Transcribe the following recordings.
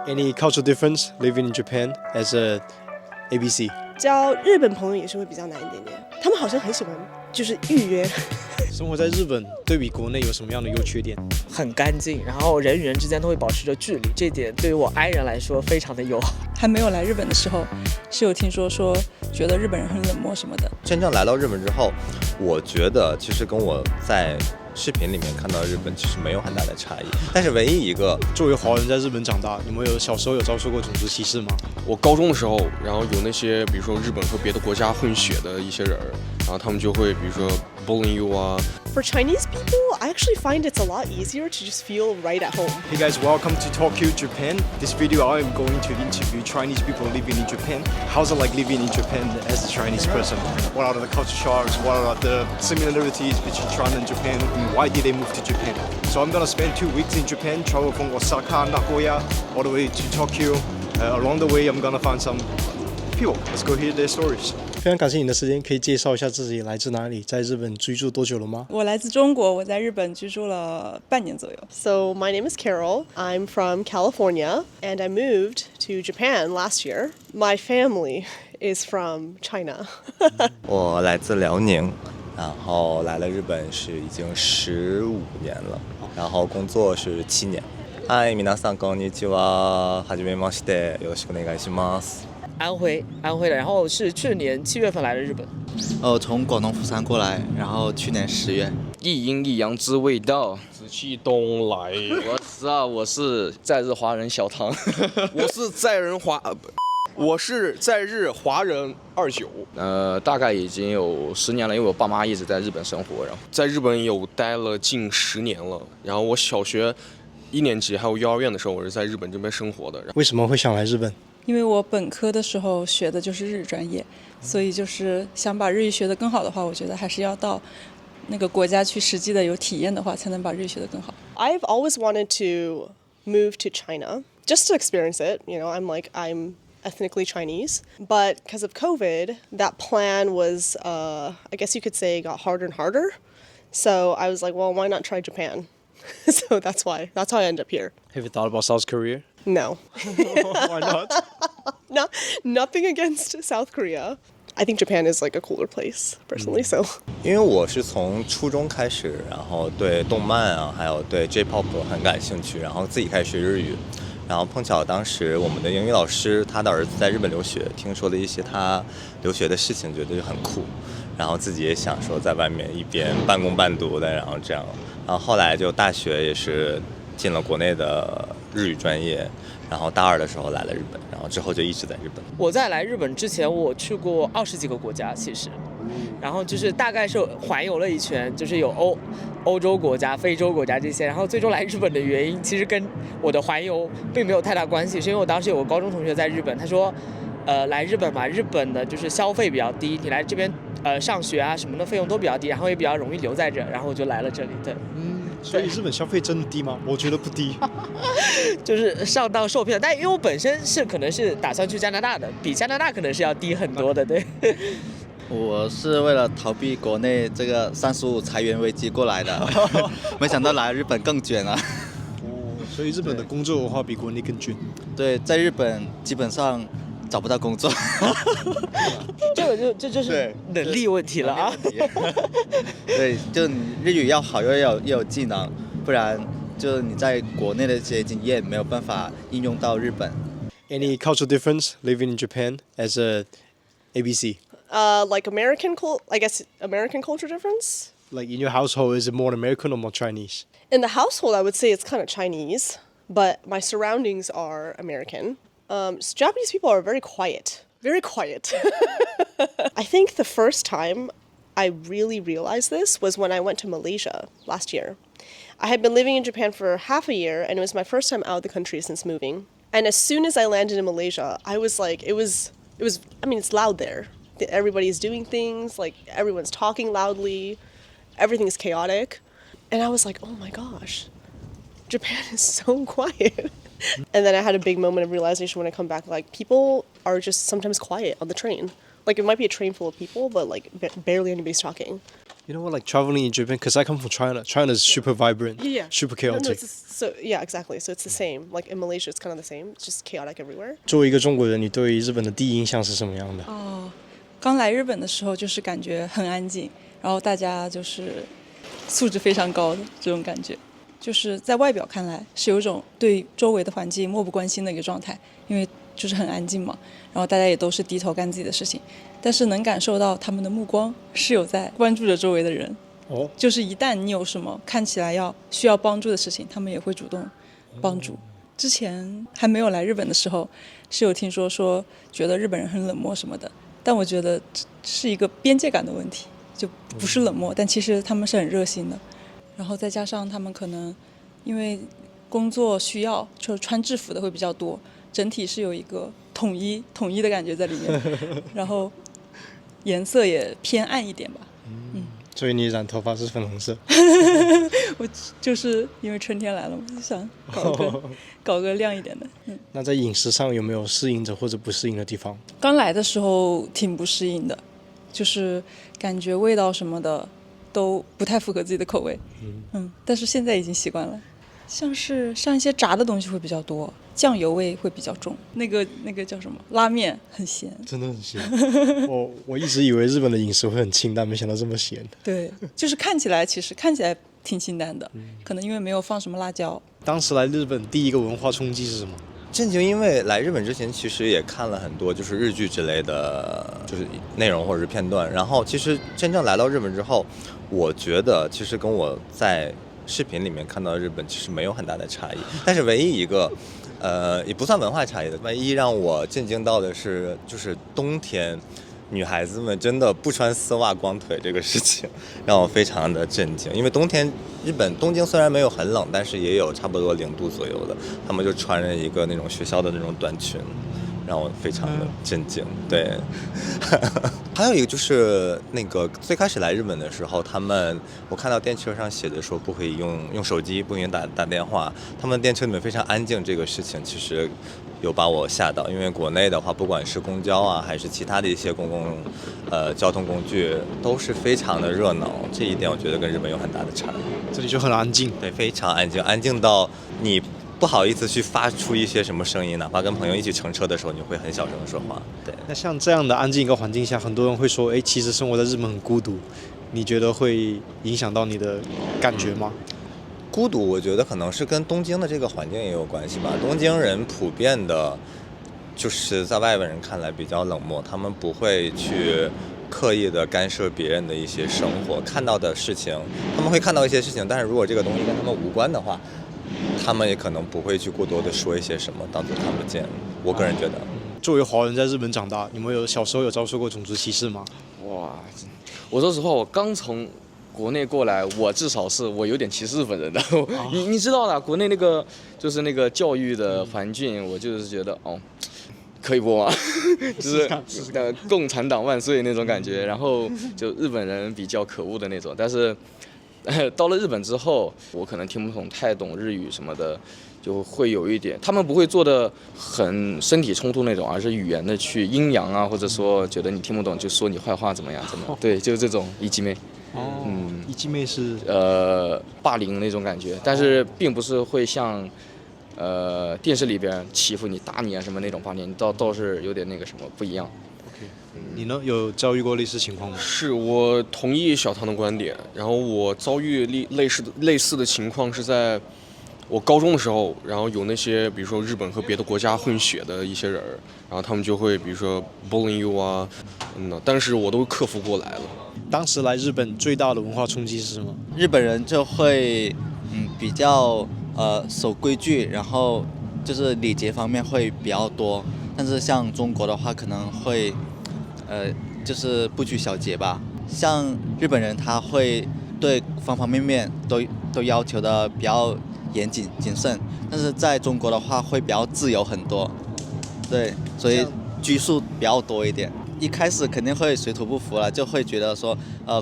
Any cultural difference living in Japan as a ABC? 交日本朋友也是会比较难一点点，他们好像很喜欢就是预约。生活在日本对比国内有什么样的优缺点？很干净，然后人与人之间都会保持着距离，这点对于我 I 人来说非常的友好。还没有来日本的时候，是有听说觉得日本人很冷漠什么的。真正来到日本之后，我觉得其实跟我在视频里面看到的日本其实没有很大的差异，但是唯一一个，作为华人在日本长大，你们小时候有遭受过种族歧视吗？我高中的时候，然后有那些比如说日本和别的国家混血的一些人，然后他们就会比如说 bullying you 啊。For Chinese people, I actually find it's a lot easier to just feel right at home. Hey guys, welcome to Tokyo, Japan. This video I am going to interview Chinese people living in Japan. How's it like living in Japan as a Chinese person? What are the culture shocks? What are the similarities between China and Japan? And why did they move to Japan? So I'm gonna spend 2 weeks in Japan, travel from Osaka, Nagoya, all the way to Tokyo. Along the way, I'm gonna find some people. Let's go hear their stories. 非常感谢你的时间，可以介绍一下自己来自哪里，在日本居住多久了吗？我来自中国，我在日本居住了半年左右。So my name is Carol. I'm from California, and I moved to Japan last year. My family is from China. 我来自辽宁，然后来了日本是已经15年了，然后工作是7年。はい、皆さんこんにちは。はじめまして。よろしくお願いします。安徽的，然后是去年7月份来的日本。从广东釜山过来，然后去年10月。一阴一阳之谓道，紫气东来。我是在日华人小唐，我是在日华人29。大概已经有10年了，因为我爸妈一直在日本生活，然后在日本有待了近10年了。然后我小学1年级还有幼儿园的时候，我是在日本这边生活的。为什么会想来日本？因为我本科的时候学的就是日语专业，所以就是想把日语学得更好的话，我觉得还是要到那个国家去实际的有体验的话，才能把日语学得更好。I've always wanted to move to China just to experience it. You know, I'm ethnically Chinese, but because of COVID, that plan was, I guess you could say, got harder and harder. So I was like, well, why not try Japan? So that's how I end up here. Have you thought about South Korea? No. Why not? No, nothing against South Korea. I think Japan is like a cooler place, personally. So. 因为我是从初中开始，然后对动漫啊，还有对 J-pop 很感兴趣，然后自己开始学日语。然后碰巧当时我们的英语老师他的儿子在日本留学，听说了一些他留学的事情，觉得就很酷，然后自己也想说在外面一边半工半读的，然后这样。然后后来就大学也是进了国内的日语专业，然后大2的时候来了日本，然后之后就一直在日本。我在来日本之前，我去过20几个国家，其实，然后就是大概是环游了一圈，就是有欧洲国家、非洲国家这些，然后最终来日本的原因，其实跟我的环游并没有太大关系，是因为我当时有个高中同学在日本，他说，来日本嘛，日本的就是消费比较低，你来这边上学啊什么的费用都比较低，然后也比较容易留在这，然后我就来了这里。对，所以日本消费真的低吗？我觉得不低。就是上当受骗，但因为我本身可能是打算去加拿大的，比加拿大可能是要低很多的，对。我是为了逃避国内这个35裁员危机过来的，没想到来日本更卷啊。所以日本的工作文化比国内更卷。对，在日本基本上找不到工作。这就是能力问题了啊。对，就你日语要好又有技能，不然就你在国内的这些经验没有办法应用到日本。Any cultural difference living in Japan as a ABC? Like American culture difference? Like in your household, is it more American or more Chinese? In the household, I would say it's kind of Chinese, but my surroundings are American. Japanese people are very quiet. Very quiet. I think the first time I really realized this was when I went to Malaysia last year. I had been living in Japan for half a year, and it was my first time out of the country since moving. And as soon as I landed in Malaysia, I was like, it's loud there. Everybody's doing things, like everyone's talking loudly, everything is chaotic. And I was like, oh my gosh, Japan is so quiet. And then I had a big moment of realization when I come back, like people are just sometimes quiet on the train. Like it might be a train full of people, but like barely anybody's talking. You know what, like traveling in Japan, because I come from China. China is super vibrant, Yeah. super No, chaotic. so yeah, exactly. So it's the same. Like in Malaysia, it's kind of the same. It's just chaotic everywhere. 作为一个中国人，你对日本的第一印象是什么样的？刚来日本的时候就是感觉很安静，然后大家就是素质非常高的这种感觉，就是在外表看来是有一种对周围的环境漠不关心的一个状态，因为就是很安静嘛，然后大家也都是低头干自己的事情，但是能感受到他们的目光是有在关注着周围的人。就是一旦你有什么看起来需要帮助的事情，他们也会主动帮助。之前还没有来日本的时候，是有听说觉得日本人很冷漠什么的，但我觉得这是一个边界感的问题，就不是冷漠，但其实他们是很热心的。然后再加上他们可能因为工作需要，就穿制服的会比较多，整体是有一个统一的感觉在里面，然后颜色也偏暗一点吧。所以你染头发是粉红色。我就是因为春天来了，我就想搞个亮一点的。那在饮食上有没有适应着或者不适应的地方？刚来的时候挺不适应的，就是感觉味道什么的都不太符合自己的口味。但是现在已经习惯了。像一些炸的东西会比较多，酱油味会比较重。那个叫什么？拉面很咸，真的很咸。我一直以为日本的饮食会很清淡，没想到这么咸。对，就是看起来挺清淡的，可能因为没有放什么辣椒。当时来日本第一个文化冲击是什么？震惊，因为来日本之前其实也看了很多就是日剧之类的就是内容或者是片段，然后其实真正来到日本之后，我觉得其实跟我在视频里面看到的日本其实没有很大的差异，但是唯一一个也不算文化差异的，唯一让我震惊到的是就是冬天女孩子们真的不穿丝袜光腿这个事情让我非常的震惊。因为冬天日本东京虽然没有很冷，但是也有差不多0度左右的，他们就穿着一个那种学校的那种短裙，让我非常的震惊。对，还有一个就是那个最开始来日本的时候，我看到电车上写着说不可以用手机，不可以打电话，他们电车里面非常安静，这个事情其实有把我吓到。因为国内的话，不管是公交啊还是其他的一些公共交通工具都是非常的热闹，这一点我觉得跟日本有很大的差异。这里就很安静。对，非常安静，安静到你不好意思去发出一些什么声音，哪怕跟朋友一起乘车的时候，你会很小声的说话。对，那像这样的安静一个环境下，很多人会说，其实生活在日本很孤独，你觉得会影响到你的感觉吗？孤独，我觉得可能是跟东京的这个环境也有关系吧。东京人普遍的，就是在外国人看来比较冷漠，他们不会去刻意的干涉别人的一些生活，看到的事情，他们会看到一些事情，但是如果这个东西跟他们无关的话，他们也可能不会去过多的说一些什么，当做看不见。我个人觉得，作为华人在日本长大，你们小时候有遭受过种族歧视吗？哇，我说实话，我刚从国内过来，我至少是我有点歧视日本人的。你知道的，国内就是那个教育的环境，我就是觉得可以播吗？就是共产党万岁那种感觉，然后就日本人比较可恶的那种。但是到了日本之后，我可能听不太懂日语什么的，就会有一点，他们不会做的很身体冲突那种，而是语言的去阴阳啊，或者说觉得你听不懂就说你坏话怎么样。对，就是这种一击妹。一击妹是霸凌那种感觉，但是并不是会像电视里边欺负你打你啊什么那种霸凌，倒是有点那个什么不一样。你呢？有遭遇过类似情况吗？是，我同意小唐的观点。然后我遭遇类似的情况是在我高中的时候，然后有那些比如说日本和别的国家混血的一些人，然后他们就会比如说 bullying you 啊，但是我都克服过来了。当时来日本最大的文化冲击是什么？日本人就会比较守规矩，然后就是礼节方面会比较多。但是像中国的话，可能会就是不拘小节吧。像日本人他会对方方面面都要求的比较严谨谨慎，但是在中国的话会比较自由很多，对，所以拘束比较多一点。一开始肯定会水土不服了，就会觉得说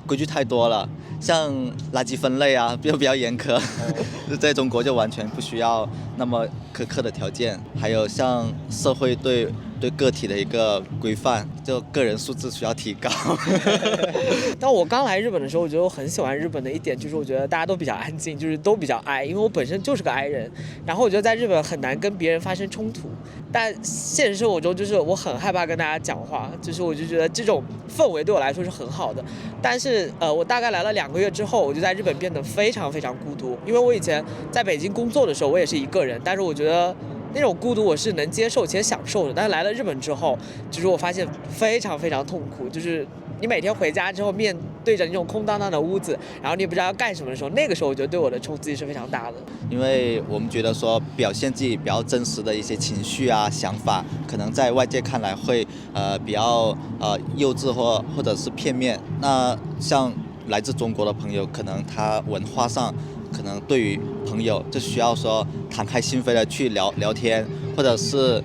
规矩太多了，像垃圾分类啊比较严苛，在中国就完全不需要那么苛刻的条件。还有像社会对对个体的一个规范，就个人素质需要提高。当我刚来日本的时候，我觉得我很喜欢日本的一点就是，我觉得大家都比较安静，就是都比较 I， 因为我本身就是个 I 人。然后我觉得在日本很难跟别人发生冲突，但现实生活中就是我很害怕跟大家讲话，就是我就觉得这种氛围对我来说是很好的。但是我大概来了2个月之后，我就在日本变得非常非常孤独，因为我以前在北京工作的时候，我也是一个人，但是我觉得那种孤独我是能接受且享受的。但是来了日本之后，就是我发现非常非常痛苦，就是你每天回家之后面对着那种空荡荡的屋子，然后你也不知道要干什么的时候，那个时候我觉得对我的冲击是非常大的。因为我们觉得说表现自己比较真实的一些情绪啊、想法，可能在外界看来会比较幼稚或者是片面。那像来自中国的朋友，可能他文化上可能对于朋友就需要说敞开心扉的去聊天，或者是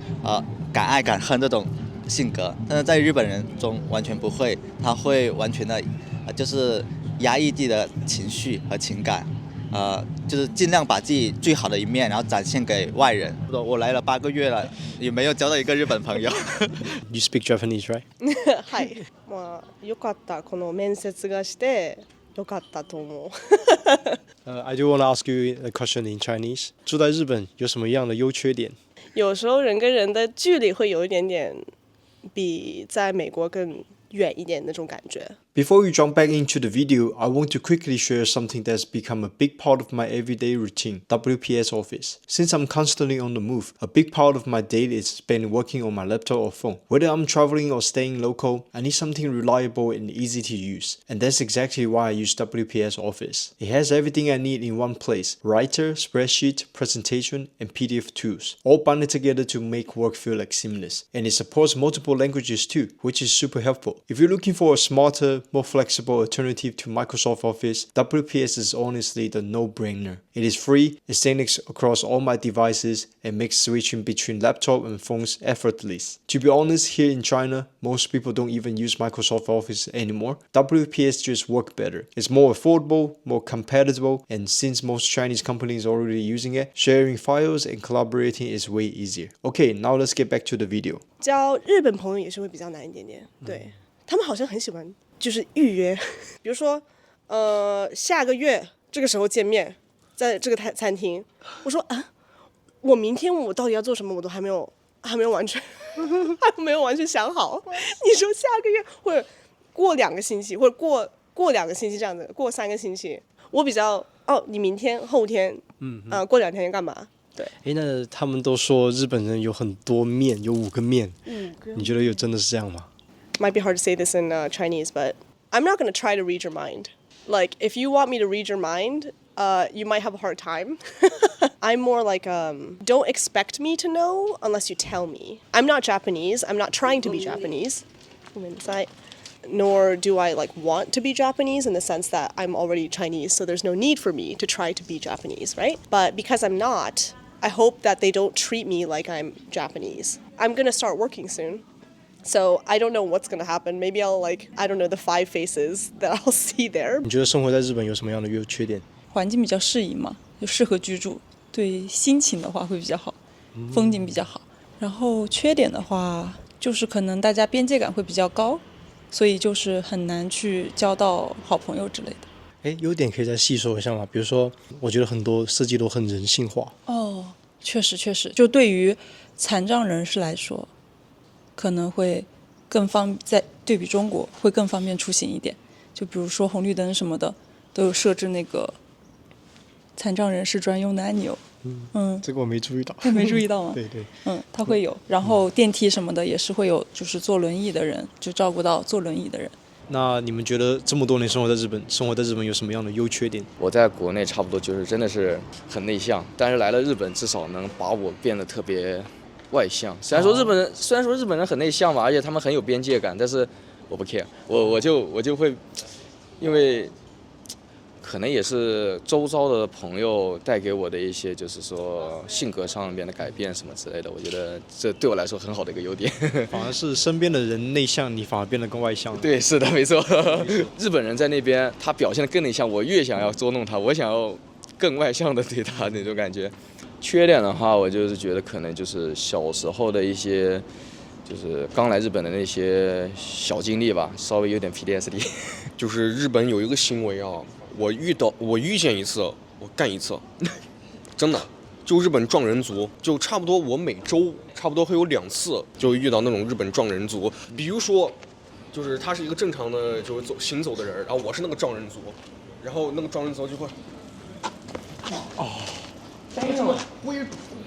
敢爱敢恨这种性格，但是在日本人中完全不会，他会完全的就是压抑自己的情绪和情感，就是尽量把自己最好的一面然后展现给外人。我来了8个月了，也没有交到一个日本朋友。You speak Japanese, right? はい。まあ良かったこの面接がして良かったと思う。I do want to ask you a question in Chinese. 住在日本有什么样的优缺点？有时候人跟人的距离会有一点点比在美国更远一点那种感觉。Before we jump back into the video, I want to quickly share something that's become a big part of my everyday routine, WPS Office. Since I'm constantly on the move, a big part of my day is spent working on my laptop or phone. Whether I'm traveling or staying local, I need something reliable and easy to use. And that's exactly why I use WPS Office. It has everything I need in one place: writer, spreadsheet, presentation, and PDF tools, all bundled together to make work feel like seamless. And it supports multiple languages too, which is super helpful. If you're looking for a smarter, more flexible alternative to Microsoft Office, WPS is honestly the no-brainer. It is free, it syncs across all my devices, and makes switching between laptop and phones effortless. To be honest, here in China, most people don't even use Microsoft Office anymore. WPS just works better. It's more affordable, more compatible, and since most Chinese companies are already using it, sharing files and collaborating is way easier. Okay, now let's get back to the video. 交日本朋友也是会比较难一点点，对，他们好像很喜欢就是预约，比如说下个月这个时候见面，在这个餐厅，我说我明天我到底要做什么，我都还没有完全还没有完全想好。你说下个月或者过2个星期，或者过2个星期这样子，过3个星期，我比较你明天后天过2天干嘛？对，那他们都说日本人有很多面，有5个面，你觉得有真的是这样吗？ Might be hard to say this in Chinese, but I'm not going to try to read your mind. Like, if you want me to read your mind, you might have a hard time. I'm more like, don't expect me to know unless you tell me. I'm not Japanese. I'm not trying to be Japanese. Nor do I want to be Japanese in the sense that I'm already Chinese, so there's no need for me to try to be Japanese, right? But because I'm not, I hope that they don't treat me like I'm Japanese. I'm going to start working soon. So I don't know what's going to happen. Maybe I'll I don't know, the 5 faces that I'll see there. 你觉得生活在日本有什么样的优缺点？环境比较适宜嘛，就适合居住。对心情的话会比较好，风景比较好。然后缺点的话，就是可能大家边界感会比较高，所以就是很难去交到好朋友之类的。优点可以再细说一下吗？比如说，我觉得很多设计都很人性化。确实，就对于残障人士来说，可能会在对比中国会更方便出行一点。就比如说红绿灯什么的，都有设置那个残障人士专用的按钮。这个我没注意到。没注意到吗？对。它会有。然后电梯什么的也是会有，就是坐轮椅的人就照顾到坐轮椅的人。那你们觉得这么多年生活在日本有什么样的优缺点？我在国内差不多就是真的是很内向，但是来了日本至少能把我变得特别外向。虽然说日本人很内向嘛，而且他们很有边界感，但是我不 care， 我就会，因为可能也是周遭的朋友带给我的一些，就是说性格上面的改变什么之类的，我觉得这对我来说很好的一个优点。反而是身边的人内向，你反而变得更外向。对，是的，没错。日本人在那边他表现得更内向，我越想要捉弄他，我想要更外向的对他那种感觉。缺点的话，我就是觉得可能就是小时候的一些就是刚来日本的那些小经历吧，稍微有点 PTSD。就是日本有一个行为啊，我遇见一次，我干一次，真的。就日本撞人族，就差不多我每周差不多会有2次，就遇到那种日本撞人族。比如说，就是他是一个正常的就是行走的人，然后我是那个撞人族，然后那个撞人族就会，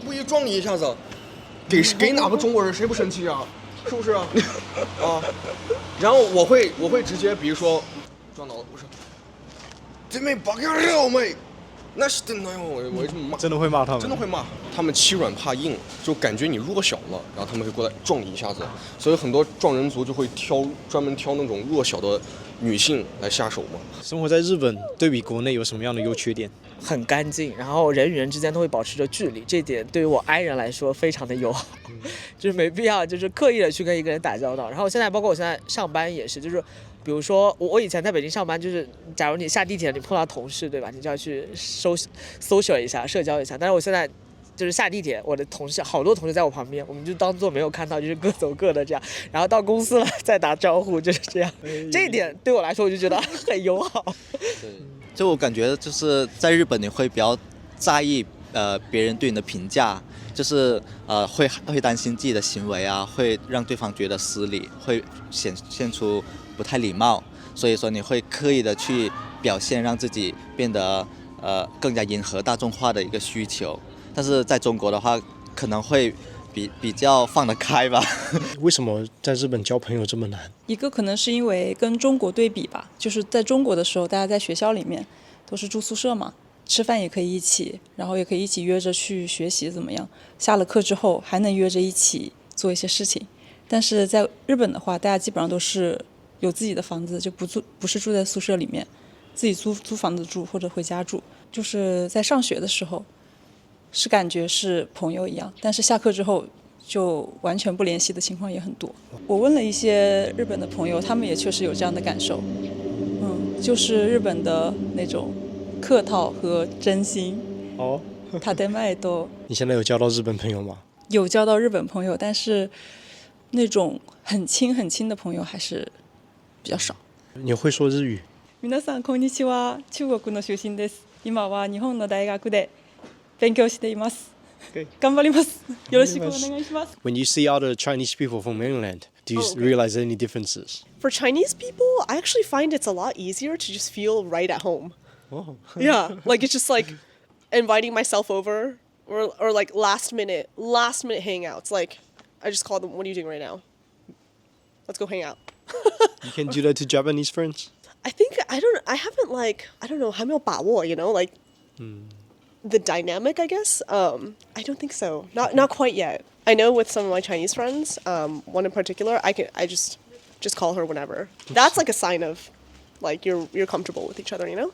故意撞你一下子，给哪个中国人谁不生气啊？是不是啊？啊，然后我会直接比如说撞到我说，这妹把个肉妹。那是真的哟，我这么骂，真的会骂他们，真的会骂他们欺软怕硬，就感觉你弱小了，然后他们会过来撞你一下子，所以很多撞人族就会专门挑那种弱小的女性来下手嘛。生活在日本对比国内有什么样的优缺点？很干净，然后人与人之间都会保持着距离，这点对于我 I 人来说非常的友好，就是没必要就是刻意的去跟一个人打交道。然后现在包括我现在上班也是，就是比如说我以前在北京上班，就是假如你下地铁你碰到同事对吧，你就要去social 一下，社交一下。但是我现在就是下地铁，我的同事好多同事在我旁边，我们就当做没有看到，就是各走各的这样。然后到公司了再打招呼，就是这样。这一点对我来说我就觉得很友好。对，就我感觉就是在日本你会比较在意别人对你的评价，就是会担心自己的行为啊，会让对方觉得失礼，会显现出不太礼貌，所以说你会刻意的去表现，让自己变得更加迎合大众化的一个需求。但是在中国的话，可能会比较放得开吧。为什么在日本交朋友这么难？一个可能是因为跟中国对比吧，就是在中国的时候，大家在学校里面都是住宿舍嘛，吃饭也可以一起，然后也可以一起约着去学习怎么样，下了课之后还能约着一起做一些事情。但是在日本的话，大家基本上都是有自己的房子，就不是住在宿舍里面，自己租房子住或者回家住。就是在上学的时候是感觉是朋友一样，但是下课之后就完全不联系的情况也很多。我问了一些日本的朋友，他们也确实有这样的感受。就是日本的那种客套和真心。哦，建前と。你现在有交到日本朋友吗？有交到日本朋友，但是那种很亲很亲的朋友还是比较少。你会说日语？皆さんこんにちは。中国の出身です。今は日本の大学で勉強しています。頑張ります。よろしくお願いします。When you see other Chinese people from mainland, do you realize any differences? For Chinese people, I actually find it's a lot easier to just feel right at home. Oh. Yeah, like it's just like inviting myself over or like last minute hangouts. Like I just call them, what are you doing right now? Let's go hang out. You can do that to Japanese friends? I don't know, 还没有把握, you know, like the dynamic, I guess. I don't think so. Not quite yet. I know with some of my Chinese friends, one in particular, I just call her whenever. That's like a sign of like you're comfortable with each other, you know?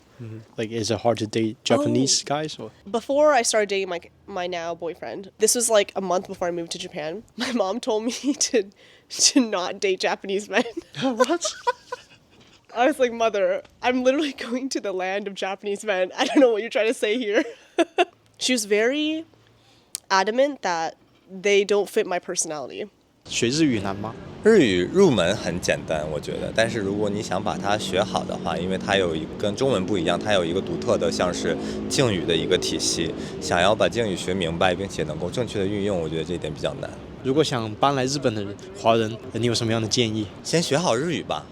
Like, is it hard to date Japanese guys? Or? Before I started dating my now boyfriend, this was like a month before I moved to Japan. My mom told me to not date Japanese men. What? I was like, Mother, I'm literally going to the land of Japanese men. I don't know what you're trying to say here. She was very adamant that they don't fit my personality. 学日语难吗？日语入门很简单，我觉得，但是如果你想把它学好的话，因为它有跟中文不一样，它有一个独特的像是敬语的一个体系，想要把敬语学明白，并且能够正确的运用，我觉得这一点比较难。如果想搬来日本的华人，你有什么样的建议？先学好日语吧，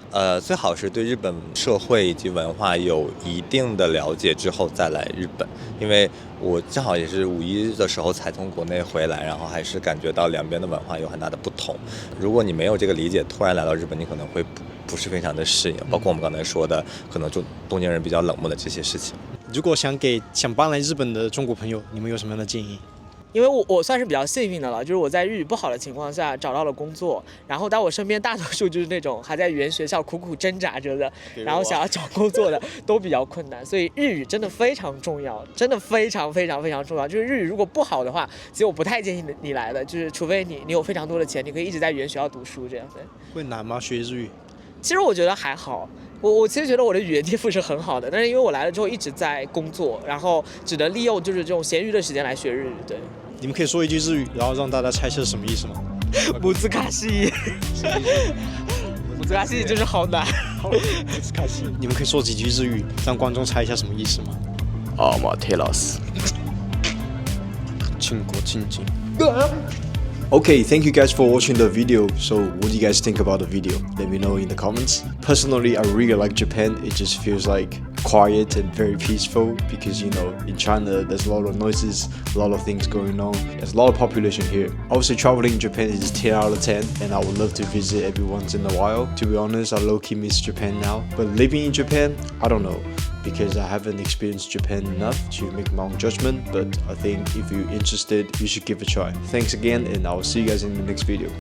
最好是对日本社会以及文化有一定的了解之后再来日本，因为我正好也是5·1的时候才从国内回来，然后还是感觉到两边的文化有很大的不同。如果你没有这个理解，突然来到日本，你可能会不是非常的适应，包括我们刚才说的，可能就东京人比较冷漠的这些事情。如果想搬来日本的中国朋友，你们有什么样的建议？因为我算是比较幸运的了，就是我在日语不好的情况下找到了工作，然后但我身边大多数就是那种还在语言学校苦苦挣扎着的，然后想要找工作的都比较困难，所以日语真的非常重要，真的非常非常非常重要。就是日语如果不好的话，其实我不太建议你来的，就是除非你有非常多的钱，你可以一直在语言学校读书这样的。会难吗？学日语？其实我觉得还好。我其实觉得我的语言天赋是很好的，但是因为我来了之后一直在工作，然后只能利用就是这种闲余的时间来学日语。对，你们可以说一句日语，然后让大家猜测什么意思吗？姆兹卡西，姆兹卡西就是好难。你们可以说几句日语，让观众猜一下什么意思吗？阿马特拉斯，倾国倾尽。Okay, thank you guys for watching the video. So what do you guys think about the video? Let me know in the comments. Personally, I really like Japan. It just feels like quiet and very peaceful because, you know, in China there's a lot of noises, a lot of things going on. There's a lot of population here. Obviously traveling in Japan is 10 out of 10 and I would love to visit every once in a while. To be honest, I low-key miss Japan now. But living in Japan, I don't know, because I haven't experienced Japan enough to make my own judgment. But I think if you're interested, you should give it a try. Thanks again and I'll see you guys in the next video.